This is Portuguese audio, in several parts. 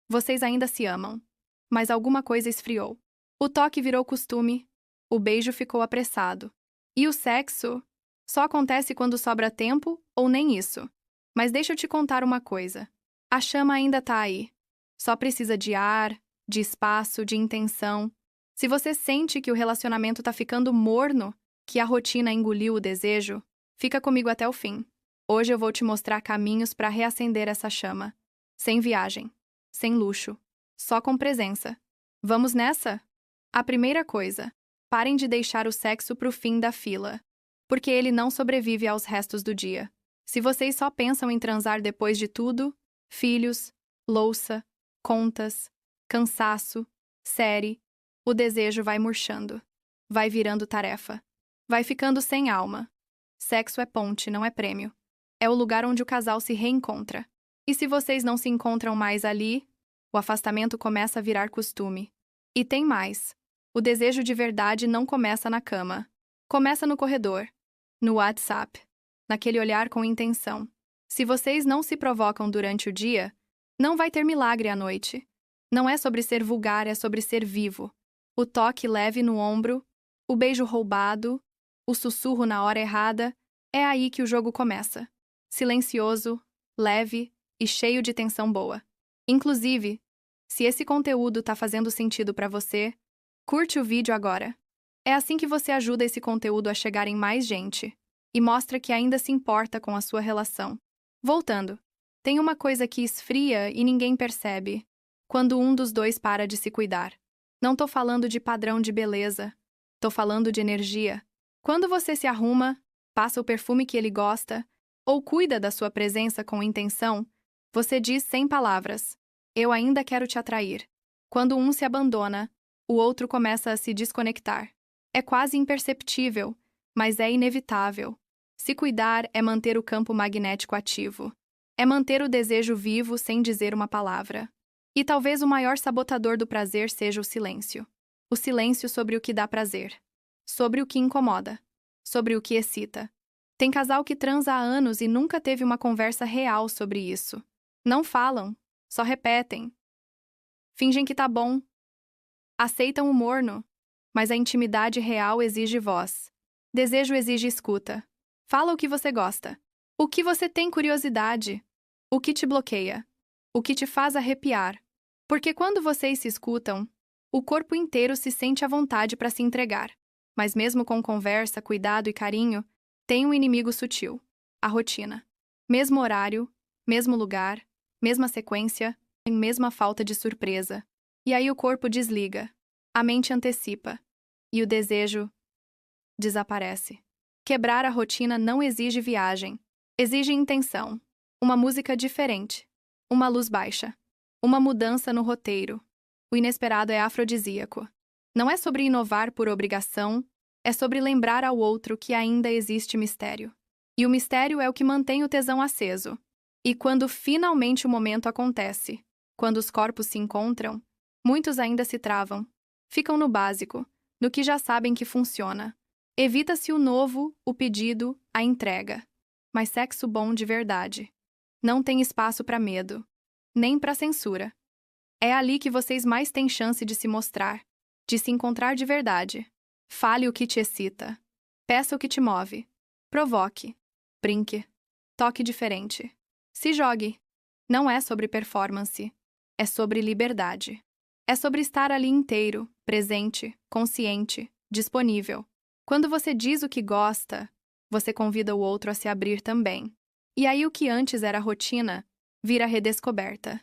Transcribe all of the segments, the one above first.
Vocês ainda se amam. Mas alguma coisa esfriou. O toque virou costume, o beijo ficou apressado. E o sexo só acontece quando sobra tempo ou nem isso. Mas deixa eu te contar uma coisa. A chama ainda tá aí. Só precisa de ar, de espaço, de intenção. Se você sente que o relacionamento tá ficando morno, que a rotina engoliu o desejo, fica comigo até o fim. Hoje eu vou te mostrar caminhos para reacender essa chama. Sem viagem, sem luxo, só com presença. Vamos nessa? A primeira coisa, parem de deixar o sexo pro fim da fila, porque ele não sobrevive aos restos do dia. Se vocês só pensam em transar depois de tudo, filhos, louça, contas, cansaço, série, o desejo vai murchando, vai virando tarefa, vai ficando sem alma. Sexo é ponte, não é prêmio. É o lugar onde o casal se reencontra. E se vocês não se encontram mais ali, o afastamento começa a virar costume. E tem mais. O desejo de verdade não começa na cama. Começa no corredor, no WhatsApp, naquele olhar com intenção. Se vocês não se provocam durante o dia, não vai ter milagre à noite. Não é sobre ser vulgar, é sobre ser vivo. O toque leve no ombro, o beijo roubado, o sussurro na hora errada, é aí que o jogo começa. Silencioso, leve e cheio de tensão boa. Inclusive, se esse conteúdo tá fazendo sentido pra você, curte o vídeo agora. É assim que você ajuda esse conteúdo a chegar em mais gente e mostra que ainda se importa com a sua relação. Voltando, tem uma coisa que esfria e ninguém percebe, quando um dos dois para de se cuidar. Não tô falando de padrão de beleza, tô falando de energia. Quando você se arruma, passa o perfume que ele gosta, ou cuida da sua presença com intenção, você diz sem palavras: eu ainda quero te atrair. Quando um se abandona, o outro começa a se desconectar. É quase imperceptível, mas é inevitável. Se cuidar é manter o campo magnético ativo. É manter o desejo vivo sem dizer uma palavra. E talvez o maior sabotador do prazer seja o silêncio. O silêncio sobre o que dá prazer. Sobre o que incomoda. Sobre o que excita. Tem casal que transa há anos e nunca teve uma conversa real sobre isso. Não falam, só repetem. Fingem que tá bom. Aceitam o morno, mas a intimidade real exige voz. Desejo exige escuta. Fala o que você gosta. O que você tem curiosidade. O que te bloqueia. O que te faz arrepiar. Porque quando vocês se escutam, o corpo inteiro se sente à vontade para se entregar. Mas mesmo com conversa, cuidado e carinho, tem um inimigo sutil: a rotina. Mesmo horário, mesmo lugar, mesma sequência, mesma falta de surpresa. E aí o corpo desliga, a mente antecipa, e o desejo desaparece. Quebrar a rotina não exige viagem, exige intenção. Uma música diferente, uma luz baixa, uma mudança no roteiro. O inesperado é afrodisíaco. Não é sobre inovar por obrigação, é sobre lembrar ao outro que ainda existe mistério. E o mistério é o que mantém o tesão aceso. E quando finalmente o momento acontece, quando os corpos se encontram, muitos ainda se travam. Ficam no básico, no que já sabem que funciona. Evita-se o novo, o pedido, a entrega. Mas sexo bom de verdade. Não tem espaço para medo, nem para censura. É ali que vocês mais têm chance de se mostrar, de se encontrar de verdade. Fale o que te excita. Peça o que te move. Provoque. Brinque. Toque diferente. Se jogue. Não é sobre performance. É sobre liberdade. É sobre estar ali inteiro, presente, consciente, disponível. Quando você diz o que gosta, você convida o outro a se abrir também. E aí o que antes era rotina, vira redescoberta.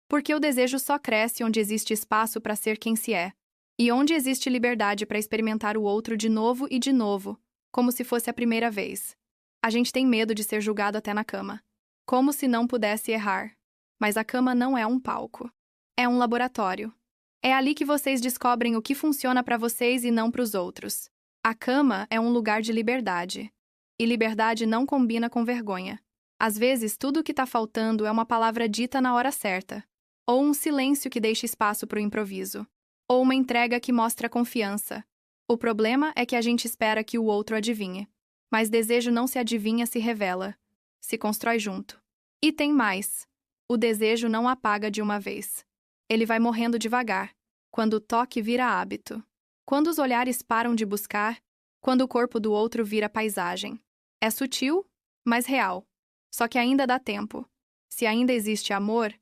Porque o desejo só cresce onde existe espaço para ser quem se é. E onde existe liberdade para experimentar o outro de novo, como se fosse a primeira vez. A gente tem medo de ser julgado até na cama. Como se não pudesse errar. Mas a cama não é um palco. É um laboratório. É ali que vocês descobrem o que funciona para vocês e não para os outros. A cama é um lugar de liberdade. E liberdade não combina com vergonha. Às vezes, tudo o que está faltando é uma palavra dita na hora certa. Ou um silêncio que deixa espaço para o improviso. Ou uma entrega que mostra confiança. O problema é que a gente espera que o outro adivinhe. Mas desejo não se adivinha, se revela. Se constrói junto. E tem mais. O desejo não apaga de uma vez. Ele vai morrendo devagar, quando o toque vira hábito. Quando os olhares param de buscar, quando o corpo do outro vira paisagem. É sutil, mas real. Só que ainda dá tempo. Se ainda existe amor,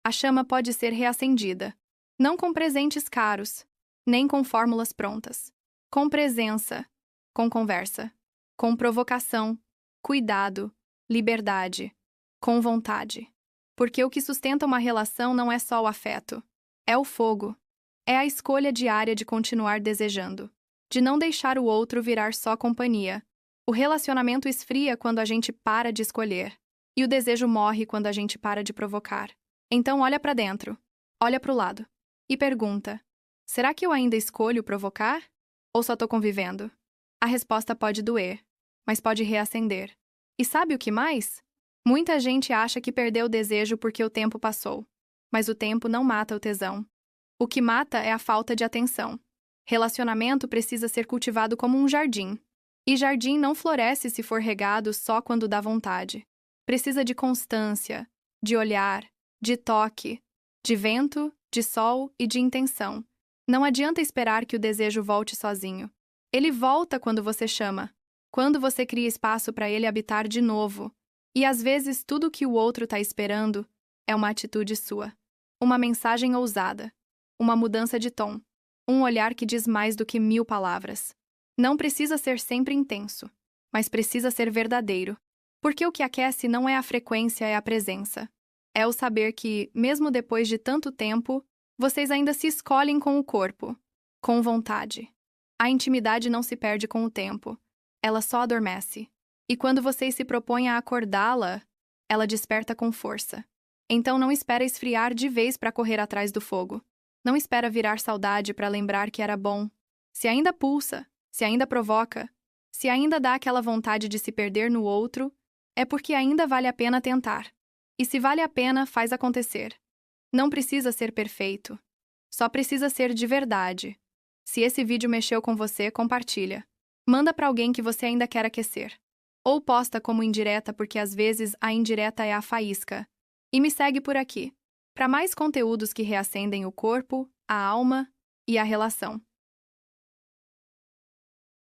a chama pode ser reacendida. Não com presentes caros, nem com fórmulas prontas. Com presença, com conversa, com provocação, cuidado, liberdade, com vontade. Porque o que sustenta uma relação não é só o afeto, é o fogo. É a escolha diária de continuar desejando, de não deixar o outro virar só companhia. O relacionamento esfria quando a gente para de escolher, e o desejo morre quando a gente para de provocar. Então olha para dentro, olha para o lado, e pergunta: será que eu ainda escolho provocar? Ou só tô convivendo? A resposta pode doer, mas pode reacender. E sabe o que mais? Muita gente acha que perdeu o desejo porque o tempo passou. Mas o tempo não mata o tesão. O que mata é a falta de atenção. Relacionamento precisa ser cultivado como um jardim. E jardim não floresce se for regado só quando dá vontade. Precisa de constância, de olhar, de toque, de vento, de sol e de intenção. Não adianta esperar que o desejo volte sozinho. Ele volta quando você chama, quando você cria espaço para ele habitar de novo. E às vezes tudo o que o outro está esperando é uma atitude sua. Uma mensagem ousada. Uma mudança de tom. Um olhar que diz mais do que 1000 palavras. Não precisa ser sempre intenso, mas precisa ser verdadeiro. Porque o que aquece não é a frequência, é a presença. É o saber que, mesmo depois de tanto tempo, vocês ainda se escolhem com o corpo, com vontade. A intimidade não se perde com o tempo, ela só adormece. E quando vocês se propõem a acordá-la, ela desperta com força. Então não espera esfriar de vez para correr atrás do fogo. Não espera virar saudade para lembrar que era bom. Se ainda pulsa, se ainda provoca, se ainda dá aquela vontade de se perder no outro, é porque ainda vale a pena tentar. E se vale a pena, faz acontecer. Não precisa ser perfeito. Só precisa ser de verdade. Se esse vídeo mexeu com você, compartilha. Manda para alguém que você ainda quer aquecer. Ou posta como indireta, porque às vezes a indireta é a faísca. E me segue por aqui, para mais conteúdos que reacendem o corpo, a alma e a relação.